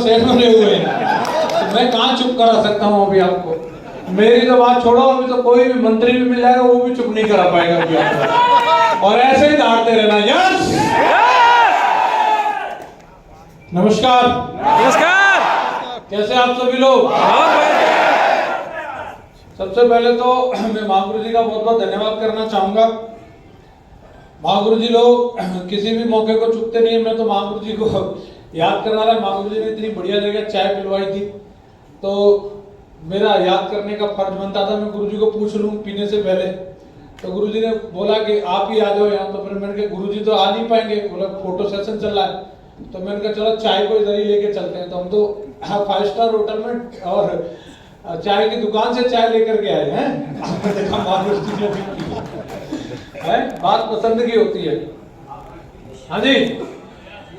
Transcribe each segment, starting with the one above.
शेर बने हुए हैं, तो मैं कहाँ चुप करा सकता हूँ अभी आपको। मेरी तो बात छोड़ो, अभी तो कोई भी मंत्री भी मिल जाएगा वो भी चुप नहीं करा पाएगा अभी आपको, और ऐसे ही दौड़ते रहना। यस, नमस्कार। नमस्कार। कैसे आप सभी लोग? सबसे पहले तो मैं महागुरु जी का बहुत बहुत धन्यवाद करना चाहूंगा। महागुरु जी लोग किसी भी मौके को चुकते नहीं है। मैं तो महागुरु जी को याद करना रहा, महागुरु जी ने इतनी बढ़िया जगह चाय पिलवाई थी, तो मेरा याद करने का फर्ज बनता था मैं गुरु जी को पूछ लूं पीने से पहले। तो गुरु जी ने बोला कि आप ही आ जाओ यहाँ, तो फिर मैंने कहा गुरु जी तो आ नहीं पाएंगे, बोला फोटो सेशन चल रहा है, तो मैंने कहा चलो चाय को इधर ही लेके चलते हैं। तो हम तो 5 स्टार होटल में और चाय की दुकान से चाय लेकर के आए हैं। आपने देखा महागुरु जी ने है, बात पसंद की होती है। हाँ जी,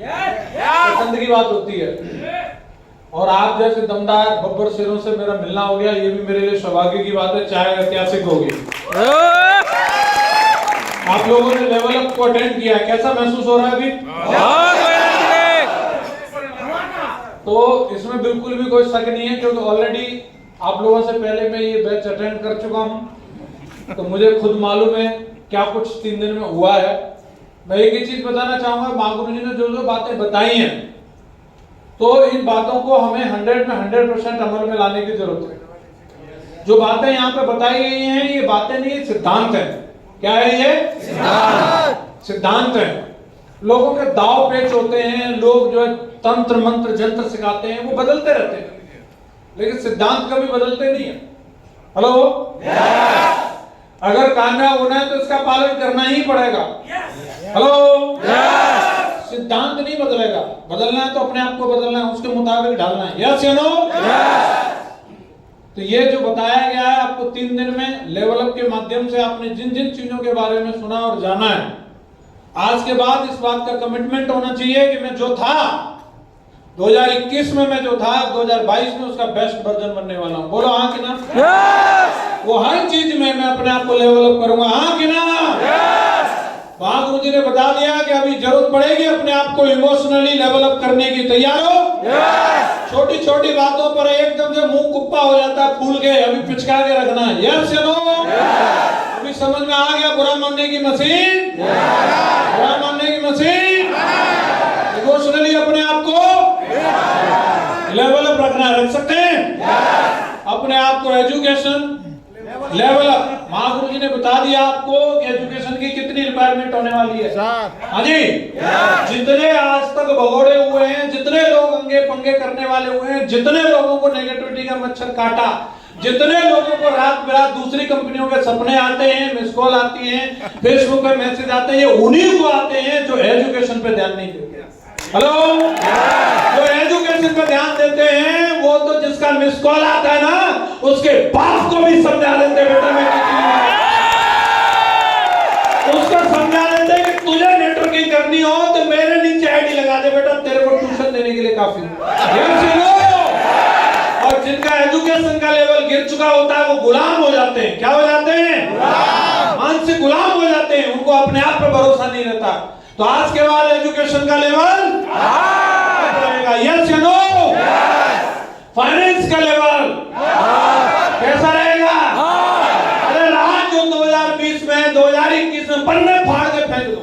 पसंद की बात होती है। और आप जैसे दमदार बब्बर शेरों से मेरा मिलना हो गया, ये भी मेरे लिए सौभाग्य की बात है। चाय ऐतिहासिक होगी। आप लोगों ने लेवल अप को अटेंड किया, कैसा महसूस हो रहा है अभी? तो इसमें बिल्कुल भी कोई शक नहीं है, क्योंकि ऑलरेडी आप लोगों से पहले मैं ये बैच अटेंड कर चुका हूं, तो मुझे खुद मालूम है क्या कुछ 3 दिन में हुआ है। मैं एक ही चीज बताना चाहूंगा, महागुरु जी ने जो जो बातें बताई हैं, तो इन बातों को हमें 100 में 100% अमल में लाने की जरूरत है। जो बातें यहाँ पे बताई गई हैं, ये बातें नहीं, सिद्धांत है। क्या है ये? सिद्धांत है। लोगों के दाव पेच होते हैं, लोग जो है तंत्र मंत्र जंत्र सिखाते हैं, वो बदलते रहते हैं, लेकिन सिद्धांत कभी बदलते नहीं है। हेलो, अगर कामयाब होना है तो इसका पालन करना ही पड़ेगा। हेलो, सिद्धांत नहीं बदलेगा, बदलना है तो अपने आप को बदलना है, उसके मुताबिक ढालना है। यस या नो? तो ये जो बताया गया है आपको 3 दिन में लेवल अप के माध्यम से, आपने जिन जिन चीजों के बारे में सुना और जाना है, आज के बाद इस बात का कमिटमेंट होना चाहिए कि मैं जो था 2021 में, मैं जो था 2022 में उसका बेस्ट वर्जन बनने वाला हूं। बोलो हाँ कि ना? वो हर चीज में मैं अपने आप को लेवल अप करूंगा। हाँ कि ना? महागुरु जी ने बता दिया कि अभी जरूरत पड़ेगी अपने आप को इमोशनली लेवल अप करने की। तैयार हो? छोटी छोटी बातों पर एकदम से मुंह कुप्पा हो जाता है, फूल के, अभी पिचका के रखना है। यस या नो? अभी समझ में आ गया बुरा मानने की मशीन? बुरा मानने की मशीन। इमोशनली अपने आप को लेवल अप रखना है। रख सकते हैं अपने आप को एजुकेशन लेवल अप। महागुरु जी ने बता दिया आपको कि एजुकेशन की कितनी रिक्वायरमेंट होने वाली है। हाँ जी, जितने आज तक भगोड़े हुए हैं, जितने लोग अंगे पंगे करने वाले हुए हैं, जितने लोगों को नेगेटिविटी का मच्छर काटा, जितने लोगों को रात बिरात दूसरी कंपनियों के सपने आते हैं, मिस कॉल आती है, फेसबुक पे मैसेज आते हैं, ये उन्हीं को आते हैं जो एजुकेशन पे ध्यान नहीं देते। हेलो, जो एजुकेशन पे ध्यान देते हैं, वो तो जिसका मिस कॉल आता है ना, उसके बाप को भी समझा देते बेटा, मैं उसको समझा देते कि तुझे नेटवर्किंग करनी हो तो मेरे नीचे आईडी लगा दे बेटा, तेरे को ट्यूशन देने के लिए काफी। और जिनका एजुकेशन का लेवल गिर चुका होता है, वो गुलाम हो जाते हैं। क्या हो जाते हैं? मानसिक गुलाम हो जाते हैं, उनको अपने आप पे भरोसा नहीं रहता। तो आज के बाद एजुकेशन का लेवल रहेगा। यस या नो? फाइनेंस का लेवल कैसा रहेगा? अरे रहा जो 2020 में, 2021 में पन्ने फाड़ के फेंक दो।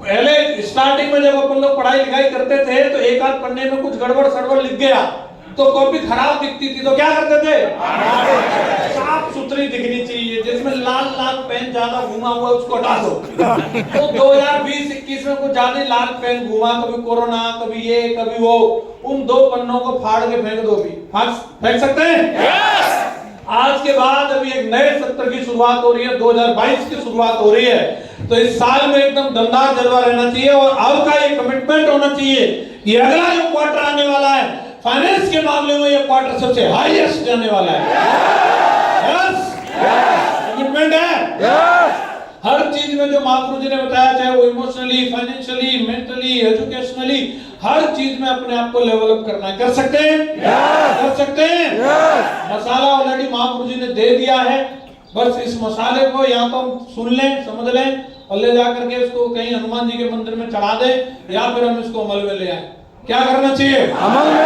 पहले स्टार्टिंग में जब अपन लोग पढ़ाई लिखाई करते थे, तो एक आध पन्ने में कुछ गड़बड़ सड़बड़ लिख गया तो कॉपी खराब दिखती थी, तो क्या करते थे? साफ सुथरी दिखनी चाहिए, जिसमें लाल लाल पेन ज्यादा घुमा हुआ उसको हटा दो। तो 2020-21 में कुछ ज्यादा लाल पेन घुमा, कभी कोरोना, कभी ये, कभी वो, उन 2 पन्नों को फाड़ के फेंक दो। भी फेंक सकते हैं? आज के बाद अभी एक नए सत्र की शुरुआत हो रही है, 2022 की शुरुआत हो रही है, तो इस साल में एकदम दमदार जलवा रहना चाहिए। और आपका ये कमिटमेंट होना चाहिए कि अगला जो क्वार्टर आने वाला है, फाइनेंस के मामले में ये क्वार्टर सबसे हाईएस्ट जाने वाला है। यस, कमिटमेंट है। हर चीज में जो महागुरु जी ने बताया, चाहे वो इमोशनली, फाइनेंशियली, मेंटली, एजुकेशनली, हर चीज में अपने आप को लेवल अप करना है। कर सकते हैं? कर सकते हैं? मसाला ऑलरेडी महागुरु जी ने दे दिया है, बस इस मसाले को या तो हम सुन लें, समझ लें, और ले जाकर के इसको कहीं हनुमान जी के मंदिर में चढ़ा दें, या फिर हम इसको अमल में ले आए। क्या करना चाहिए? अमल में।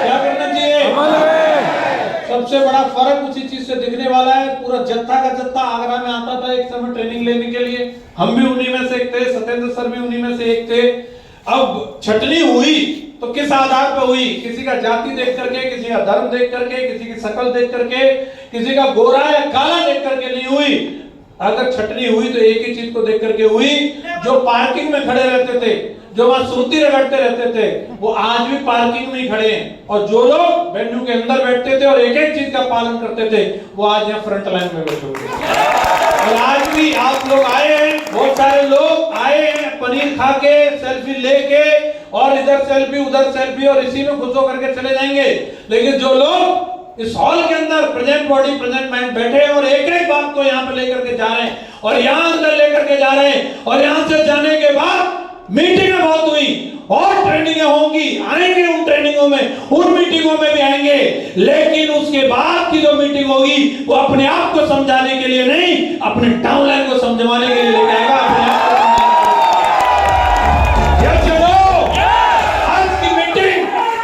क्या करना चाहिए? अमल में। सबसे बड़ा फर्क उसी चीज से दिखने वाला है। पूरा जत्था का जत्था आगरा में आता था एक समय ट्रेनिंग लेने के लिए, हम भी उन्हीं में से एक थे, सत्येंद्र सर भी उन्हीं में से एक थे। अब छटनी हुई तो किस आधार पर हुई? किसी का जाति देख करके, किसी का धर्म देख करके, किसी की शक्ल देख करके, किसी का गोरा या काला देख करके नहीं हुई। अगर छटनी हुई तो एक ही चीज को देख करके हुई, जो पार्किंग में खड़े रहते थे, जो वहां सुरती रगड़ते रहते थे, वो आज भी पार्किंग में ही खड़े हैं। और जो लोग वेन्यू के अंदर बैठते थे और एक एक चीज का पालन करते थे, वो आज यहाँ फ्रंट लाइन में बैठे हुए। और आज भी आप लोग आए हैं, बहुत सारे लोग आए हैं पनीर खा के, सेल्फी लेके, और इधर सेल्फी उधर सेल्फी, और इसी में खुश होकर के चले जाएंगे। लेकिन जो लोग इस हॉल के अंदर प्रेजेंट बॉडी प्रेजेंट माइंड बैठे हैं और एक एक बात को यहाँ पे लेकर के जा रहे हैं, और यहाँ अंदर लेकर के जा रहे हैं, और यहाँ से जाने के बाद मीटिंगें बहुत हुई और ट्रेनिंगें होंगी, आएंगे उन ट्रेनिंगों में, उन मीटिंगों में भी आएंगे। लेकिन उसके बाद की जो मीटिंग होगी वो अपने आप को समझाने के लिए नहीं, अपने डाउनलाइन को समझाने के लिए लेके आएगा। अपने आप को आज की मीटिंग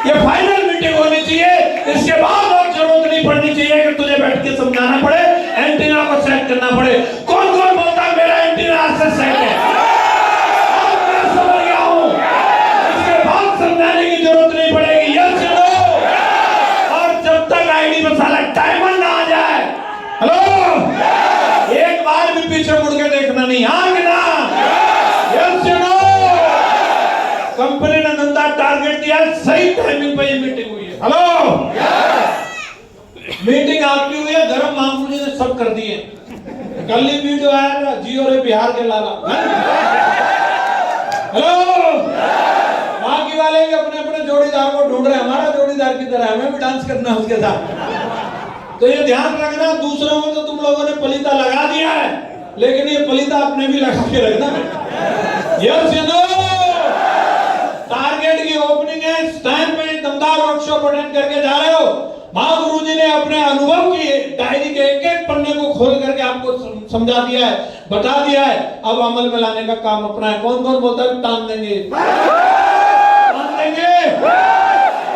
ये फाइनल मीटिंग होनी चाहिए। इसके बाद और जरूरत नहीं पड़नी चाहिए कि तुझे बैठ के समझाना पड़े, एंटीना को सेट करना पड़े। कौन कौन बोलता है मेरा एंटीना आज से सेट है? समझाने की जरूरत नहीं पड़ेगी। Yes no. और जब तक आईडी में साला डायमंड ना आ जाए, हेलो, एक बार भी पीछे मुड़ के देखना नहीं। हाँ कि ना? Yes no. कंपनी ने धंधा टारगेट दिया, सही टाइमिंग पे ये मीटिंग हुई है। हेलो, मीटिंग आपकी हुई है, धर्म महापुरुष जी ने सब कर दिए। कल ही वीडियो आया जियो रे बिहार के लाला। हेलो, बाकी वाले अपने अपने जोड़ीदार को ढूंढ रहे हैं, हमारा जोड़ीदार की तरह हमें भी डांस करना है उसके साथ। तो ये ध्यान रखना, दूसरों को तो तुम लोगों ने पलीता लगा दिया है, लेकिन ये पलीता अपने भी लगा के रखना। यस या नो? टारगेट की ओपनिंग है, इस टाइम पे दमदार वर्कशॉप अटेंड करके जा रहे हो। महागुरु जी ने अपने अनुभव की डायरी के एक एक पन्ने को खोल करके आपको समझा दिया है, बता दिया है। अब अमल में लाने का काम अपना है। कौन कौन बोलता है टान देंगे?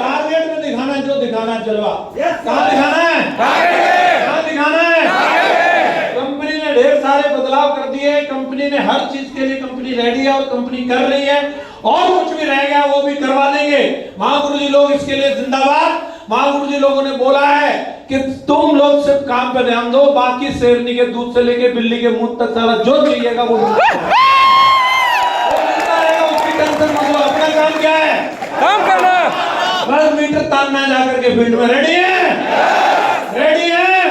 टारगेट में दिखाना है, जो दिखाना है जलवा। कहाँ दिखाना है? कहाँ दिखाना है? कंपनी ने ढेर सारे बदलाव कर दिए। कंपनी ने हर चीज के लिए कंपनी रेडी है और कंपनी कर रही है, और कुछ भी रह गया वो भी करवा देंगे। महागुरु जी लोग इसके लिए जिंदाबाद। महागुरु जी लोगों ने बोला है कि तुम लोग सिर्फ काम पे ध्यान दो, बाकी शेरनी के दूध से लेके बिल्ली के मुंह तक सारा जो चाहिएगा वो उसकी टेंशन मत लो। अपना काम क्या है? काम करना, बस मीटर तानना जाकर के फील्ड में। रेडी है? रेडी है?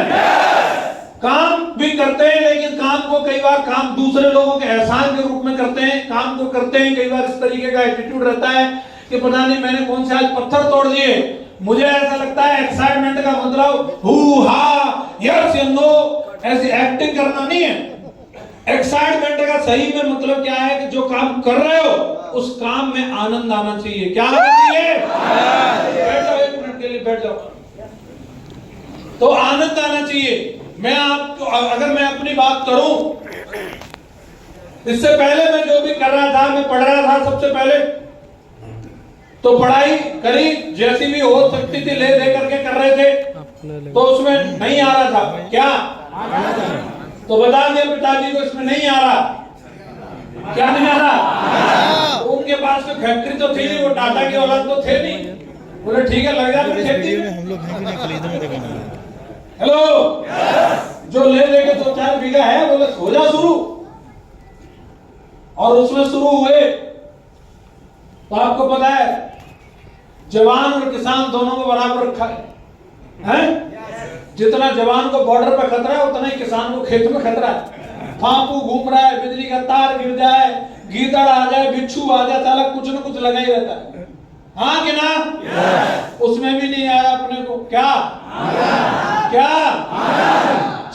काम भी करते हैं, लेकिन काम को कई बार काम दूसरे लोगों के एहसान के रूप में करते हैं। काम को करते हैं, कई बार इस तरीके का एटीट्यूड रहता है कि पता नहीं मैंने कौन से आज पत्थर तोड़ दिए। मुझे ऐसा लगता है एक्साइटमेंट का मतलब हु हा यस या नो ऐसी एक्टिंग करना नहीं है। एक्साइटमेंट का सही में मतलब क्या है कि जो काम कर रहे हो उस काम में आनंद आना चाहिए। क्या आना चाहिए? बैठ जाओ, एक मिनट के लिए बैठ जाओ। तो आनंद आना चाहिए। मैं आपको, अगर मैं अपनी बात करूं, इससे पहले मैं जो भी कर रहा था, मैं पढ़ रहा था सबसे पहले, तो पढ़ाई करी जैसी भी हो सकती थी, ले दे करके कर रहे थे, तो उसमें नहीं आ रहा था। क्या? तो बता दिया पिताजी को इसमें नहीं आ रहा। क्या नहीं आ रहा? तो उनके पास तो फैक्ट्री तो थी नहीं, वो टाटा की औलाद तो थे नहीं। बोले ठीक है, लग जाते खेती में। हम लोग हैं भी नहीं, खरीदने देखेंगे। हेलो, जो ले लेके 2-4 बीघा है, बोले हो जा शुरू। और उसमें शुरू हुए तो आपको पता है जवान और किसान दोनों को बराबर है। जितना जवान को बॉर्डर पे खतरा है, उतना ही किसान को खेत में खतरा है। फांपू घूम रहा है, बिजली का तार गिर जाए, गीदड़ आ जाए, बिच्छू आ जाए, साला कुछ न कुछ लगा ही रहता है। हाँ कि ना? उसमें भी नहीं आया अपने को। क्या? क्या?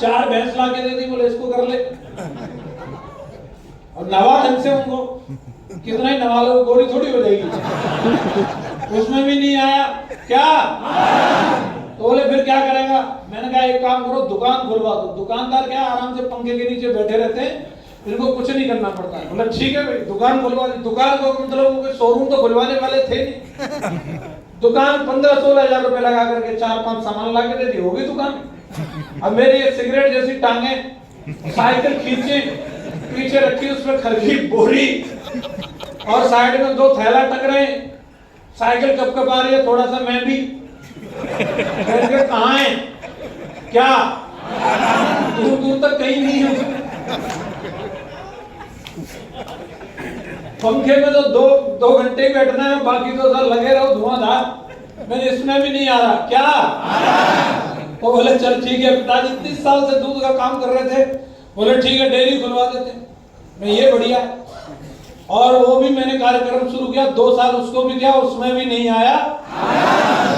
4 भैंस ला के दे दी, बोले इसको कर ले, और नवा ढंग से उनको। कितना ही नवा लो, गोरी थोड़ी हो जाएगी। उसमें भी नहीं आया। क्या? तो बोले फिर क्या करेगा? मैंने कहा एक काम करो, दुकान खुलवा दो। दुकानदार क्या आराम से पंखे के नीचे बैठे रहते हैं, इनको कुछ नहीं करना पड़ता है। बोला ठीक है भाई, दुकान खुलवा दी। दुकान को मतलब शोरूम तो खुलवाने वाले थे नहीं। दुकान 15-16 हजार रुपए लगा करके 4-5 सामान ला के दे दी, होगी दुकान। अब मेरी एक सिगरेट जैसी टांगे, साइकिल खींची, पीछे रखी, उसमें खरखी बोरी और साइड में 2 थैला टक रहे। साइकिल कप आ रही है, थोड़ा सा मैं भी कहाँ है क्या, दूर दूर तक कहीं नहीं है। पंखे में तो दो घंटे बैठना है, बाकी तो सब लगे रहो धुआंधार। मैं इसमें भी नहीं आ रहा क्या। तो बोले चल ठीक है, पिताजी 30 साल से दूध का काम कर रहे थे, बोले ठीक है डेयरी खुलवा देते। मैं ये बढ़िया है। और वो भी मैंने कार्यक्रम शुरू किया, 2 साल उसको भी किया, उसमें भी नहीं आया।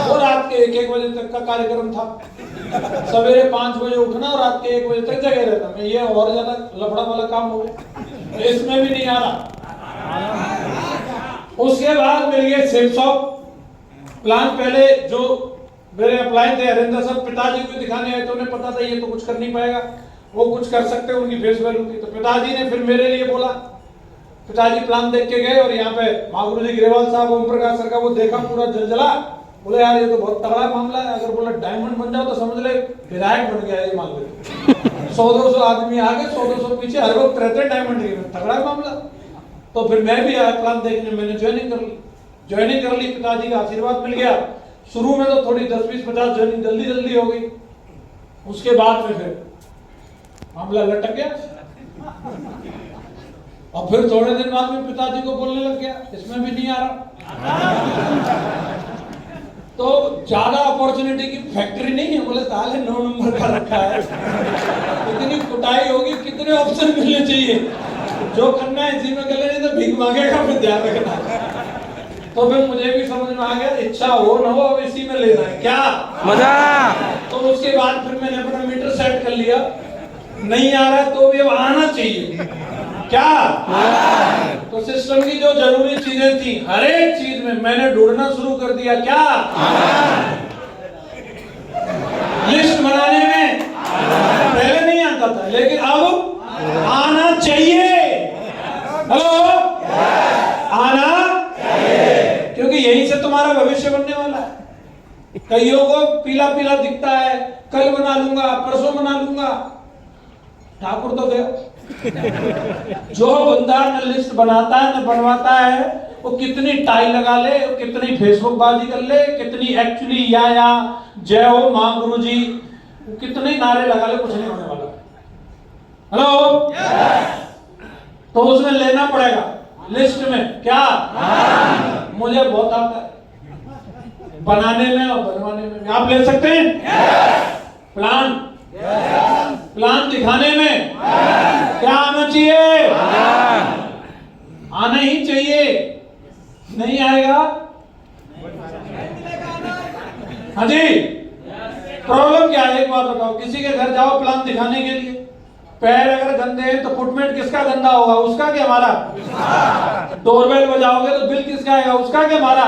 और रात के 1-1 बजे तक का कार्यक्रम था। सवेरे 5 बजे उठना और रात के 1 बजे तक जगे रहता। मैं ये और ज्यादा लफड़ा वाला काम हो गया, इसमें भी नहीं आ रहा। उसके बाद मिल गए सेफ शॉप प्लान। पहले जो मेरे अप्लाई थे हरिंदर साहब, पिताजी को दिखाने आए तो उन्हें पता था ये तो कुछ कर नहीं पाएगा, वो कुछ कर सकते हैं, उनकी फेस वैल्यू थी। तो पिताजी ने फिर मेरे लिए बोला, पिताजी प्लान देख के गए और यहाँ पे महागुरु जी ग्रेवाल साहब, ओम प्रकाश सर का वो देखा पूरा जलजला। बोले यार ये तो बहुत तगड़ा मामला है, अगर बोला डायमंड बन जाओ तो समझ ले विधायक बन गया ये मामला। 100-200 आदमी आगे, 100-200 पीछे, हर वक्त रहते डायमंड के, तगड़ा मामला। तो फिर मैं भी आया प्लान देखने, मैंने ज्वाइनिंग कर ली। पिताजी का आशीर्वाद मिल गया। शुरू में तो थोड़ी 10-20-50 ज्वाइनिंग जल्दी हो गई। उसके बाद में फिर मामला लटक गया और फिर थोड़े दिन बाद में पिताजी को बोलने लग गया, इसमें भी नहीं आ रहा। तो ज्यादा अपॉर्चुनिटी की फैक्ट्री नहीं है, बोले साले 9 नंबर का रखा है। इतनी कुटाई होगी, कितने ऑप्शन मिलने चाहिए, जो करना है इसी में कर लेने, तो भीख मांगेगा, फिर ध्यान रखना। तो फिर मुझे भी समझ में आ गया, इच्छा हो न हो अब इसी में लेना है क्या मजा। तो उसके बाद फिर मैंने अपना मीटर सेट कर लिया, नहीं आ रहा है तो भी अब आना चाहिए क्या। तो सिस्टम की जो जरूरी चीजें थी हर एक चीज में मैंने ढूंढना शुरू कर दिया क्या। लिस्ट बनाने में पहले नहीं आता था, लेकिन अब आना चाहिए। हेलो, आना चाहिए, क्योंकि यहीं से तुम्हारा भविष्य बनने वाला है। कईयों को पीला पीला दिखता है, कल बना लूंगा, परसों बना लूंगा। ठाकुर तो गया। जो बंदा न लिस्ट बनाता है न बनवाता है, वो कितनी टाई लगा ले, कितनी फेसबुक बाजी कर ले, कितनी एक्चुअली या जय हो मां गुरु जी, कितने नारे लगा ले, कुछ नहीं होने वाला। हेलो, तो उसमें लेना पड़ेगा लिस्ट में क्या। मुझे बहुत आता है बनाने में और बनवाने में। आप ले सकते हैं प्लान दिखाने में क्या आना चाहिए, आना ही चाहिए। नहीं आएगा, हाँ जी, प्रॉब्लम क्या है एक बात बताओ। किसी के घर जाओ प्लान दिखाने के लिए, पैर अगर गंदे हैं तो फुटमेंट किसका गंदा होगा, उसका क्या हमारा। डोरबेल बजाओगे तो बिल किसका आएगा, उसका क्या हमारा।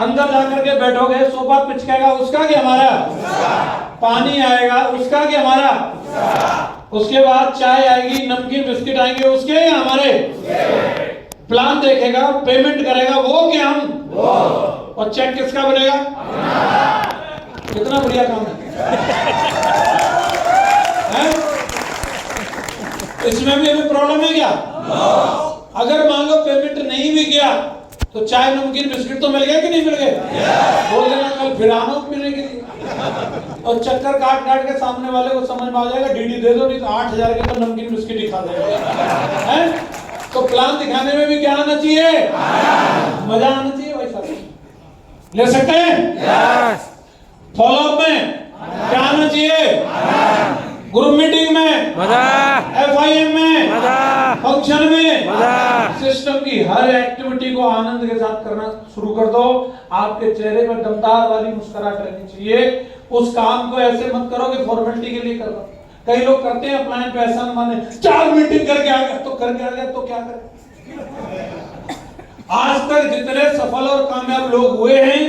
अंदर जाकर के बैठोगे, सोफा पिचकेगा, उसका क्या हमारा। पानी आएगा, उसका क्या हमारा। उसके बाद चाय आएगी, नमकीन बिस्किट आएंगे, उसके या हमारे। प्लान देखेगा, पेमेंट करेगा, वो क्या हम। और चेक किसका बनेगा। कितना बढ़िया काम है। इसमें भी हमें प्रॉब्लम है क्या। अगर मान लो पेमेंट नहीं भी किया तो चाय नमकीन बिस्किट तो मिल गया कि नहीं मिल गए। बोल देना कल फिर आना मिलेगी। और चक्कर काट के सामने वाले को समझ में आ जाएगा, डीडी दे दो, नहीं तो 8,000 के तो नमकीन बिस्किट ही खा जाएगा। तो प्लान दिखाने में भी क्या आना चाहिए, मजा आना चाहिए भाई साहब। ले सकते हैं। फॉलोअप में क्या आना चाहिए, ग्रुप मीटिंग में मजा, FIM में मजा, फंक्शन में मजा। सिस्टम की हर एक्टिविटी को आनंद के साथ करना शुरू कर दो। आपके चेहरे पर दमदार वाली मुस्कुराहट रहनी चाहिए। उस काम को ऐसे मत करो कि फॉर्मेलिटी के लिए कर लो। कई लोग करते हैं प्लान पे ऐसा माने 4 मीटिंग करके आ गया तो क्या करें। आज तक जितने सफल और कामयाब लोग हुए हैं,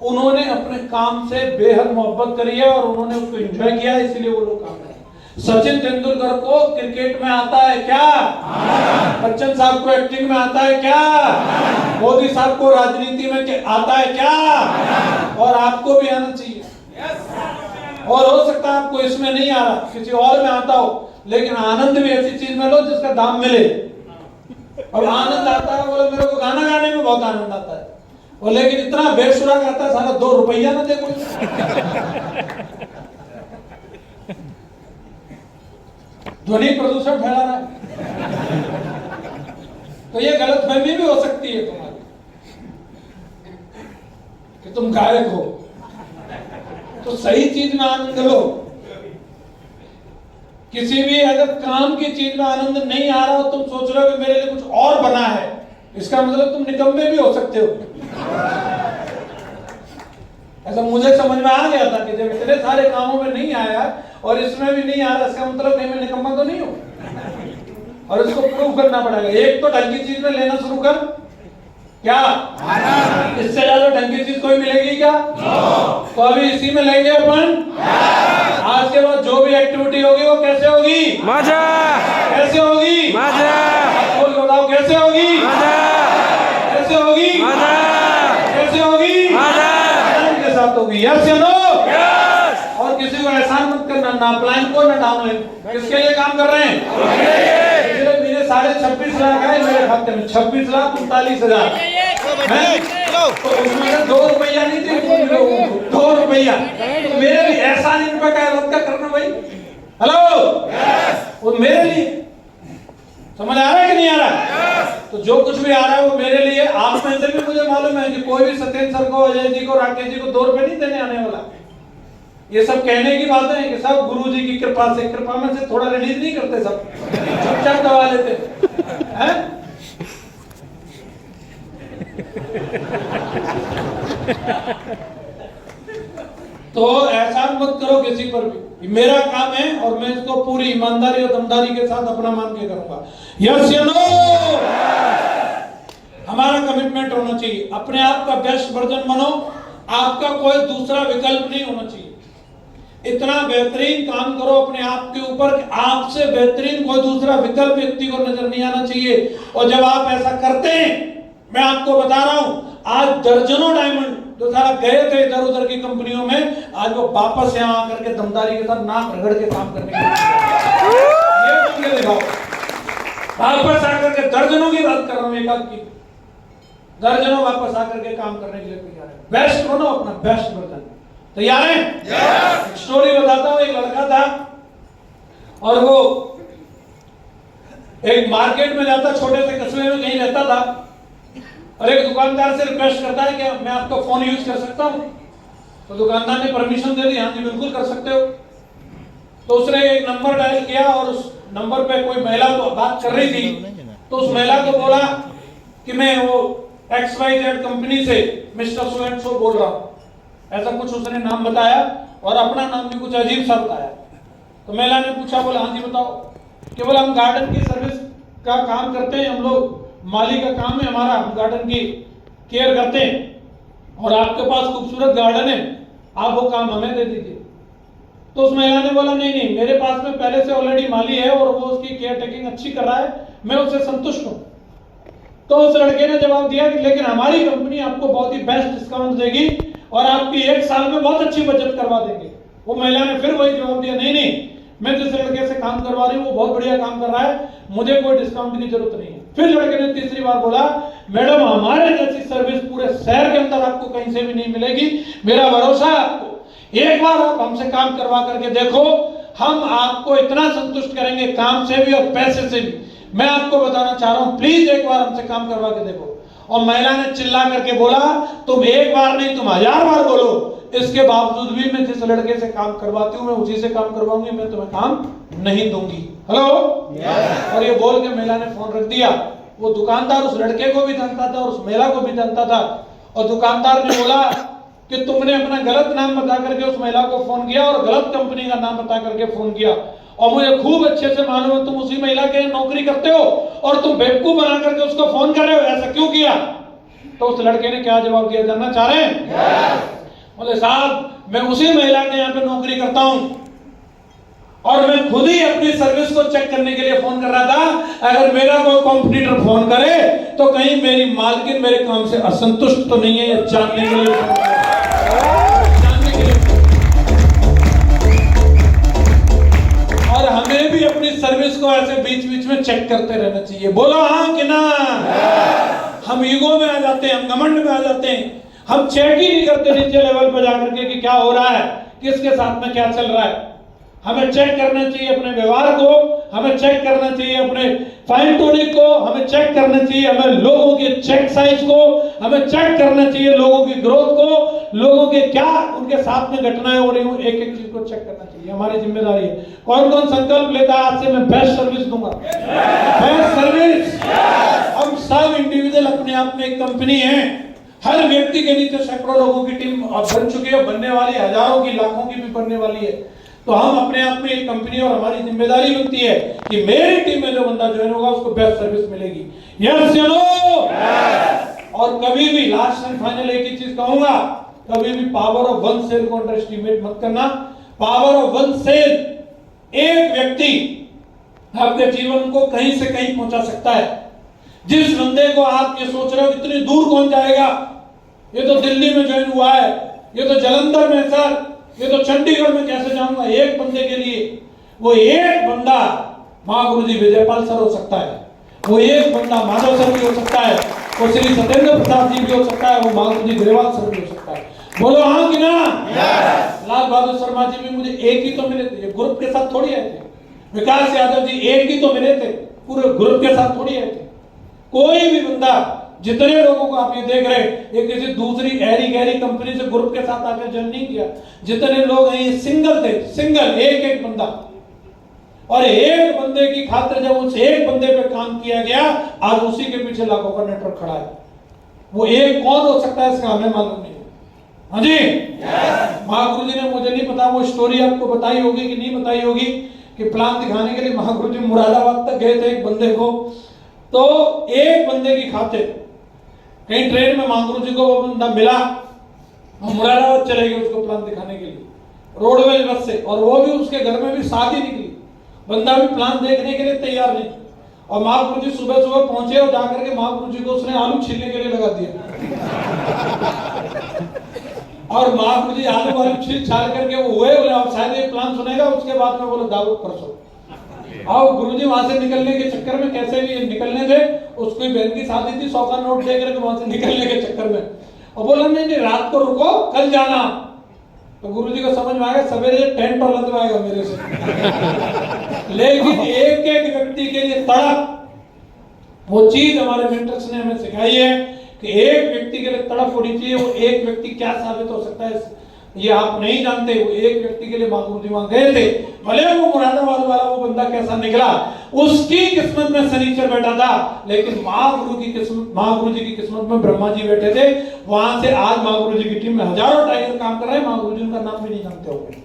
उन्होंने अपने काम से बेहद मोहब्बत करी है और उन्होंने उसको एंजॉय किया है, इसलिए वो लोग काम कर रहे हैं। सचिन तेंदुलकर को क्रिकेट में आता है क्या? बच्चन साहब को एक्टिंग में आता है क्या? मोदी साहब को राजनीति में आता है क्या? और आपको भी आना चाहिए। और हो सकता है आपको इसमें नहीं आ रहा, किसी और में आता हो, लेकिन आनंद भी ऐसी चीज में लो जिसका दाम मिले। और आनंद आता है, बोले मेरे को गाना गाने में बहुत आनंद आता है, और लेकिन इतना बेसुरा गाता है, सारा 2 रुपया ना दे कोई। ध्वनि प्रदूषण फैला रहा है। तो ये गलतफहमी भी हो सकती है तुम्हारी कि तुम गायक हो, तो सही चीज में आनंद लो। किसी भी अगर काम की चीज में आनंद नहीं आ रहा हो, तुम सोच रहे हो कि मेरे लिए कुछ और बना है, इसका मतलब तुम निकम्मे भी हो सकते हो। ऐसा मुझे समझ में आ गया था कि जब इतने सारे कामों में नहीं आया और इसमें भी नहीं आ रहा, इसका मतलब कहीं मैं निकम्मा तो नहीं हूं। और इसको प्रूव करना पड़ेगा। एक तो ढंग की चीज में लेना शुरू कर, क्या इससे ज्यादा ढंग की चीज कोई मिलेगी क्या? तो अभी इसी में लेंगे अपन। आज के बाद जो भी एक्टिविटी होगी वो कैसे होगी? मजा। कैसे होगी? मजा। बोल बताओ कैसे होगी? मजा। कैसे होगी? मजा। कैसे होगी? मजा। के साथ होगी। यस या नो? यस। और किसी को एहसान मत करना, ना प्लान को ना डाउन। किसके लिए काम कर रहे हैं? मेरे 26.5 लाख आए मेरे खाते में, 26,39,000। तो उसमें 2 रुपया नहीं थे, 2 रुपया। तो मेरे लिए एहसान इन पे का करना भाई। हेलो, वो मेरे लिए समझ आ रहा है कि नहीं आ रहा? तो जो कुछ भी आ रहा है वो मेरे लिए। आप में से भी मुझे मालूम है कि कोई भी सत्येंद्र सर को, अजय जी को, राकेश जी को 2 रुपए नहीं देने आने वाला। ये सब कहने की बातें हैं कि सब गुरु जी की कृपा से, कृपा में से थोड़ा रिलीज नहीं करते, सब चुपचाप दबा लेते हैं। तो एहसान मत करो किसी पर भी। मेरा काम है और मैं इसको पूरी ईमानदारी और दमदारी के साथ अपना मान के करूंगा। यस या नो? हमारा कमिटमेंट होना चाहिए, अपने आप का बेस्ट वर्जन बनो। आपका कोई दूसरा विकल्प नहीं होना चाहिए। इतना बेहतरीन काम करो अपने आप के ऊपर कि आपसे बेहतरीन कोई दूसरा विकल्प व्यक्ति को नजर नहीं आना चाहिए। और जब आप ऐसा करते हैं, मैं आपको बता रहा हूं, आज दर्जनों डायमंड जो सारा गए थे इधर उधर की कंपनियों में, आज वो वापस यहाँ आकर के दमदारी के साथ नाक रगड़ के काम करने के लिए ये दिखाओ। वापस आकर के दर्जनों की बात कर रहा हूँ, एक आध की दर्जनों वापस आकर के काम करने के लिए तैयार है। बेस्ट बनो, अपना बेस्ट वर्जन। तैयार है? एक स्टोरी बताता हूँ। एक लड़का था और वो एक मार्केट में जाता, छोटे से कस्बे में कहीं रहता था, और एक दुकानदार से रिक्वेस्ट करता है कि मैं आपका फोन यूज कर सकता हूं? तो दुकानदार ने परमिशन दे दी, हाँ जी बिल्कुल कर सकते हो। तो उसने एक नंबर डायल किया और उस नंबर पे कोई महिला तो बात कर रही थी, तो उस महिला को बोला कि मैं वो XYZ कंपनी से मिस्टर सो एंड सो बोल रहा हूं। ऐसा कुछ उसने नाम बताया और अपना नाम भी कुछ अजीब सा बताया। तो महिला ने पूछा, बोला हाँ जी बताओ। केवल हम गार्डन की सर्विस का काम करते हैं, हम लोग माली का काम है हमारा, हम गार्डन की केयर करते हैं और आपके पास खूबसूरत गार्डन है, आप वो काम हमें दे दीजिए। तो उस महिला ने बोला नहीं नहीं, मेरे पास में पहले से ऑलरेडी माली है और वो उसकी केयर टेकिंग अच्छी कर रहा है, मैं उससे संतुष्ट हूँ। तो उस लड़के ने जवाब दिया कि लेकिन हमारी कंपनी आपको बहुत ही बेस्ट डिस्काउंट देगी और आपकी 1 साल में बहुत अच्छी बचत करवा देंगे। वो महिला ने फिर वही जवाब दिया, नहीं नहीं, मैं जिस लड़के से काम करवा रही हूँ वो बहुत बढ़िया काम कर रहा है, मुझे कोई डिस्काउंट की जरूरत नहीं है। फिर लड़के ने तीसरी बार बोला, मैडम हमारे जैसी सर्विस पूरे शहर के अंदर आपको कहीं से भी नहीं मिलेगी, मेरा भरोसा है आपको, एक बार आप हमसे काम करवा करके देखो, हम आपको इतना संतुष्ट करेंगे काम से भी और पैसे से भी। मैं आपको बताना चाह रहा हूं, प्लीज एक बार हमसे काम करवा के देखो। और महिला ने चिल्ला करके बोला, तुम एक बार नहीं तुम 1000 बार बोलो, इसके बावजूद भी मैं जिस लड़के से काम करवाती हूँ मैं उसी से काम करवाऊंगी, मैं तुम्हें काम नहीं दूंगी। हेलो और ये बोल के महिला ने फोन रख दिया। वो दुकानदार उस लड़के को भी जानता था और उस महिला को भी जानता था। और दुकानदार ने बोला कि तुमने अपना गलत नाम बता करके उस महिला को फोन किया और गलत कंपनी का नाम बता करके फोन किया, और मुझे खूब अच्छे से मालूम है तुम उसी महिला के नौकरी करते हो और तुम बेवकूफ बना करके उसको फोन कर रहे हो, ऐसा क्यों किया? तो उस लड़के ने क्या जवाब दिया जानना चाह रहे हैं? बोले साहब मैं उसी महिला के यहाँ पे नौकरी करता हूँ और मैं खुद ही अपनी सर्विस को चेक करने के लिए फोन कर रहा था। अगर मेरा कोई कॉम्पिटिटर फोन करे तो कहीं मेरी मालकिन मेरे काम से असंतुष्ट तो नहीं है, ये जानने के लिए और हमें भी अपनी सर्विस को ऐसे बीच बीच में चेक करते रहना चाहिए। बोलो हाँ कि ना? हम ईगो में आ जाते हैं, हम घमंड में आ जाते हैं, हम चेक ही नहीं करते नीचे लेवल पर जाकर के कि क्या हो रहा है, किसके साथ में क्या चल रहा है। हमें चेक करना चाहिए अपने व्यवहार को, हमें चेक करना चाहिए अपने फाइन ट्यूनिंग को, हमें चेक करना चाहिए हमें लोगों के चेक साइज को, हमें चेक करना चाहिए लोगों की ग्रोथ को, लोगों के क्या उनके साथ में घटनाएं हो रही हो, एक एक चीज को चेक करना चाहिए, हमारी जिम्मेदारी है। कौन कौन संकल्प लेता है आज से मैं बेस्ट सर्विस दूंगा? Best service. हम सब इंडिविजुअल अपने आप में एक कंपनी है, हर व्यक्ति के नीचे सैकड़ों लोगों की टीम बन चुकी है, बनने वाली हजारों की लाखों की भी बनने वाली है। तो हम अपने आप में एक कंपनी और हमारी जिम्मेदारी बनती है कि मेरी टीम में जो बंदा ज्वाइन होगा उसको बेस्ट सर्विस मिलेगी। यस या नो? और कभी भी लास्ट एंड फाइनल एक ही चीज कहूंगा, कभी भी पावर ऑफ वन सेल को अंडर एस्टिमेट मत करना। पावर ऑफ वन सेल, एक व्यक्ति आपके जीवन को कहीं से कहीं पहुंचा सकता है। जिस बंदे को आप ये सोच रहे हो इतनी दूर कौन जाएगा, ये तो दिल्ली में ज्वाइन हुआ है, ये तो जलंधर में सर, ये तो चंडीगढ़ में कैसे जाऊंगा, एक बंदे के लिए वो एक बंदा महागुरु जी विजयपाल सर हो सकता है, वो एक बंदा माधव सर भी हो सकता है, वो श्री सत्येंद्र प्रसाद जी भी हो सकता है, वो महागुरु जी ग्रेवाल सर भी हो सकता है। बोलो हाँ कि ना? लाल बहादुर शर्मा जी भी मुझे एक ही तो मिले थे, ग्रुप के साथ थोड़ी आए थे। विकास यादव जी एक ही तो मिले थे, पूरे ग्रुप के साथ थोड़ी आए थे। कोई भी बंदा, जितने लोगों को आप ये देख रहे हैं, ये किसी दूसरी ऐरी गहरी कंपनी से ग्रुप के साथ आकर ज्वाइन नहीं किया। जितने लोग हैं ये सिंगल थे, सिंगल एक एक बंदा, और एक बंदे की खातिर जब उस एक बंदे पे काम किया गया, आज उसी के पीछे लाखों का नेटवर्क खड़ा है। वो एक कौन हो सकता है इसका हमें मालूम नहीं। हाँ जी, महागुरु जी ने, मुझे नहीं पता वो स्टोरी आपको बताई होगी कि नहीं बताई होगी, कि प्लान दिखाने के लिए महागुरु जी मुरादाबाद तक गए थे एक बंदे को, तो एक बंदे की खातिर कहीं ट्रेन में महागुरु जी को वो बंदा मिला, मुरादाबाद चले गए उसको प्लान दिखाने के लिए रोडवेज बस से, और वो भी उसके घर में भी शादी निकली, बंदा भी प्लान देखने के लिए तैयार नहीं। और महागुरु जी सुबह सुबह पहुंचे और जाकर के महागुरु जी को उसने आलू छीलने के लिए लगा दिया। और महागुरु जी आलू वालू छील छाल करके वो हुए, बोले अब शायद ये प्लान सुनेगा, उसके बाद में बोले दारू परसों आओ। गुरुजी वहां से निकलने के चक्कर में, कैसे भी निकलने थे, उसको बहन की शादी थी, 100 का नोट दे करके वहां से निकलने के चक्कर में, और बोला नहीं रात को रुको, कल जाना। तो गुरुजी को समझ में आ गया सवेरे टेंट और लदवाएगा मेरे से। लेकिन एक एक व्यक्ति के लिए तड़प, वो चीज हमारे मेंटर्स ने हमें सिखाई है कि एक व्यक्ति के लिए तड़प होनी चाहिए। वो एक व्यक्ति क्या साबित हो सकता है ये आप नहीं जानते। वो एक व्यक्ति के लिए महागुरु जी वहां गए थे, भले वो मुरादाबाद वाला वो बंदा कैसा निकला, उसकी किस्मत में शनिचर बैठा था, लेकिन महागुरु की किस्मत, महागुरु जी की किस्मत में ब्रह्मा जी बैठे थे। वहां से आज महागुरु जी की टीम में हजारों टाइगर काम कर रहे हैं, महागुरु जी उनका नाम भी नहीं जानते होंगे।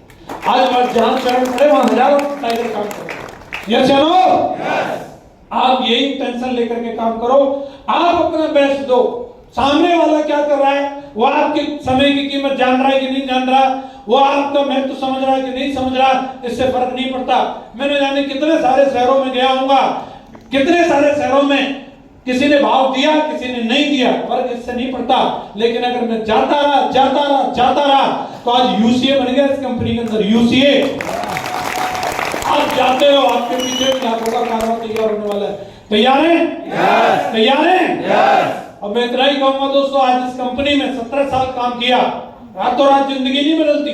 आज जहां चरण पड़े वहां हजारों टाइगर काम कर रहे हैं। ये चलो आप यही टेंशन लेकर के काम करो, आप अपना बेस्ट दो। सामने वाला क्या कर रहा है, वो आपके समय की कीमत जान रहा है कि नहीं जान रहा, वो आपका महत्व समझ रहा है कि नहीं समझ रहा, इससे फर्क नहीं पड़ता। मैंने जाने कितने सारे शहरों में गया हूँगा, कितने सारे शहरों में किसी ने भाव दिया, किसी ने नहीं दिया, फर्क इससे नहीं पड़ता। लेकिन अगर मैं जाता रहा तो आज यूसीए बन गया इस कंपनी के अंदर। यूसीए आप जाते हो, आपके पीछे भी लाखों का कारोबार तैयार होने वाला है। तैयार है? तैयार है? और मैं इतना ही कहूंगा दोस्तों, आज इस कंपनी में 17 साल काम किया, रातों रात जिंदगी नहीं बदलती।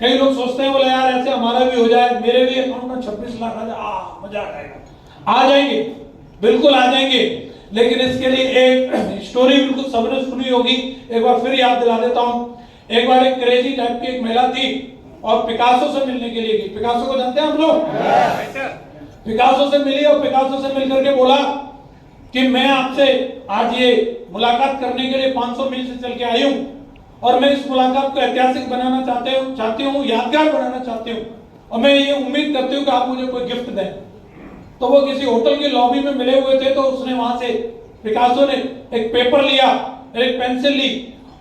कई लोग सोचते हैं बोले यार ऐसे हमारा भी हो जाए, मेरे भी अकाउंट में 26 लाख आ जाए, मजा आ जाएगा। आ जाएंगे, बिल्कुल आ जाएंगे, लेकिन इसके लिए एक स्टोरी बिल्कुल सबने सुनी होगी, एक बार फिर याद दिला देता हूँ। एक बार एक क्रेजी टाइप की एक महिला थी और पिकासो से मिलने के लिए गई। पिकासो को जानते हैं हम लोग? पिकासो से मिली और पिकासो से मिलकर के बोला कि मैं आपसे आज ये मुलाकात करने के लिए 500 मील से चल के आई हूँ, और मैं इस मुलाकात को ऐतिहासिक बनाना चाहती हूँ, यादगार बनाना चाहती हूँ, और मैं ये उम्मीद करती हूँ कि आप मुझे कोई गिफ्ट दें। तो वो किसी होटल की लॉबी में मिले हुए थे, तो उसने वहां से, पिकासो ने एक पेपर लिया, एक पेंसिल ली,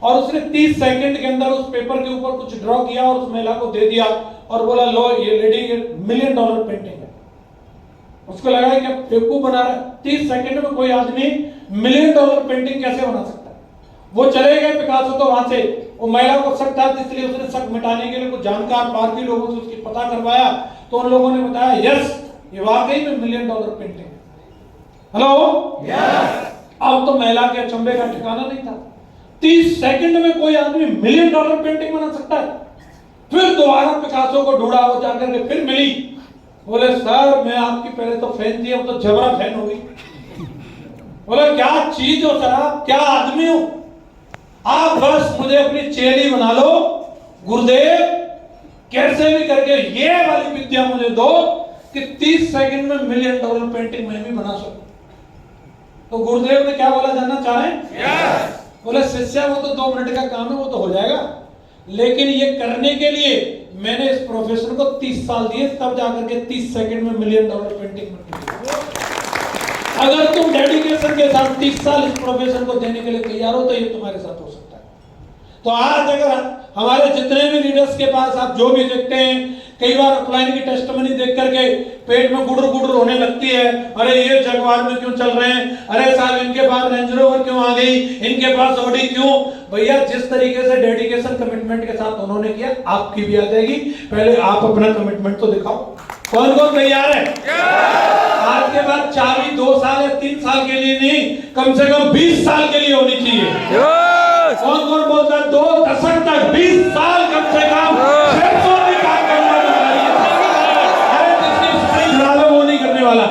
और उसने 30 सेकंड के अंदर उस पेपर के ऊपर कुछ ड्रॉ किया और उस महिला को दे दिया और बोला लो ये लेडी मिलियन डॉलर पेंटिंग है। उसको लगा है कि अब बेवकूफ बना रहा है, 30 सेकंड में कोई आदमी मिलियन डॉलर पेंटिंग कैसे बना सकता है। वो चले गए पिकासो तो वहां से, वो महिला को शक था, इसलिए उसने शक मिटाने के लिए कुछ जानकार भारतीय लोगों से उसकी पता करवाया, तो उन लोगों ने बताया यस ये वाकई में मिलियन डॉलर पेंटिंग है। Hello yes. अब तो महिला के अचंभे का ठिकाना नहीं था, 30 सेकंड में कोई आदमी मिलियन डॉलर पेंटिंग बना सकता है। फिर दोबारा पिकासो को ढूंढा, वो जाकर के फिर मिली, बोले सर मैं आपकी पहले तो फैन थी, अब तो जबरा फैन हो गई। बोले क्या चीज हो सर, आप क्या आदमी हो, आप बस मुझे अपनी चेली बना लो गुरुदेव, कैसे भी करके ये वाली विद्या मुझे दो कि 30 सेकंड में मिलियन डॉलर पेंटिंग मैं भी बना सकूं। तो गुरुदेव ने क्या बोला, जानना चाहें? yes! बोले शिष्या वो तो 2 मिनट का काम है, वो तो हो जाएगा, लेकिन ये करने के लिए मैंने इस प्रोफेसर को 30 साल दिए, तब जाकर के 30 सेकंड में मिलियन डॉलर पेंटिंग बन। अगर तुम डेडिकेशन के साथ 30 साल इस प्रोफेसर को देने के लिए तैयार हो तो ये तुम्हारे साथ हो सकता है। तो आज अगर हमारे जितने भी लीडर्स के पास आप जो भी देखते हैं, कई बार अपलाइन की टेस्टमनी देख करके पेट में गुडर गुडर होने लगती है, अरे ये जगवार में क्यों चल रहे हैं, अरे साहब इनके पास रेंज रोवर क्यों आ गई, इनके पास ऑडी क्यों। भैया जिस तरीके से डेडिकेशन कमिटमेंट के साथ उन्होंने किया, आपकी भी आ जाएगी, पहले आप अपना कमिटमेंट तो दिखाओ। कौन कौन तैयार है? आज के बाद चाबी 2 साल या 3 साल के लिए नहीं, कम से कम 20 साल के लिए होनी चाहिए। कौन कौन बोलता है 2 दशक तक, 20 साल कम से कम, 600 भी काम करना चाहिए। अरे जिसकी स्प्रिंग खराब है वो नहीं करने वाला,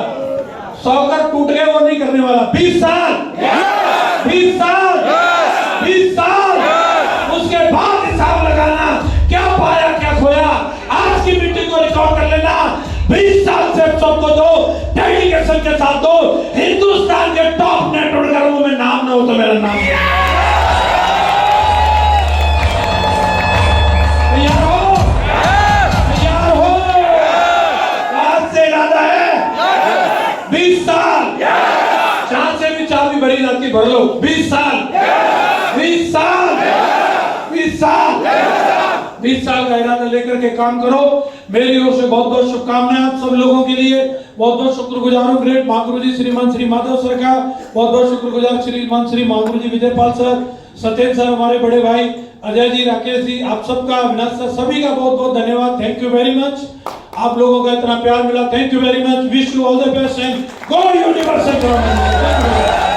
सॉकर टूट गए वो नहीं करने वाला। 20 साल 20 साल 20 साल, उसके बाद हिसाब लगाना क्या पाया क्या खोया। आज की मीटिंग को रिकॉर्ड कर लेना, 20 साल से सबको दो, डेडिकेशन के साथ दो, हिंदुस्तान के टॉप नेटवर्करों में नाम ना हो तो मेरा नाम। तैयार हो? तैयार हो? आज से इरादा है 20 साल, जहां से भी चाबी भरी जाती भर लो। 20 साल 20 साल 20 साल 20 साल का इरादा लेकर के काम करो। मेरी ओर से बहुत बहुत शुभकामनाएं आप सब लोगों के लिए। बहुत बहुत शुक्रगुजार हूँ ग्रेट महागुरु जी श्रीमान श्री माधव सर का, बहुत बहुत शुक्रगुजार श्रीमान श्री महागुरु जी विजयपाल सर, सत्येंद्र सर, हमारे बड़े भाई अजय जी, राकेश जी, आप सबका, अविनाश सर, सभी का बहुत बहुत धन्यवाद। थैंक यू वेरी मच, आप लोगों का इतना प्यार मिला, thank you very much. Wish you all the best and God universal.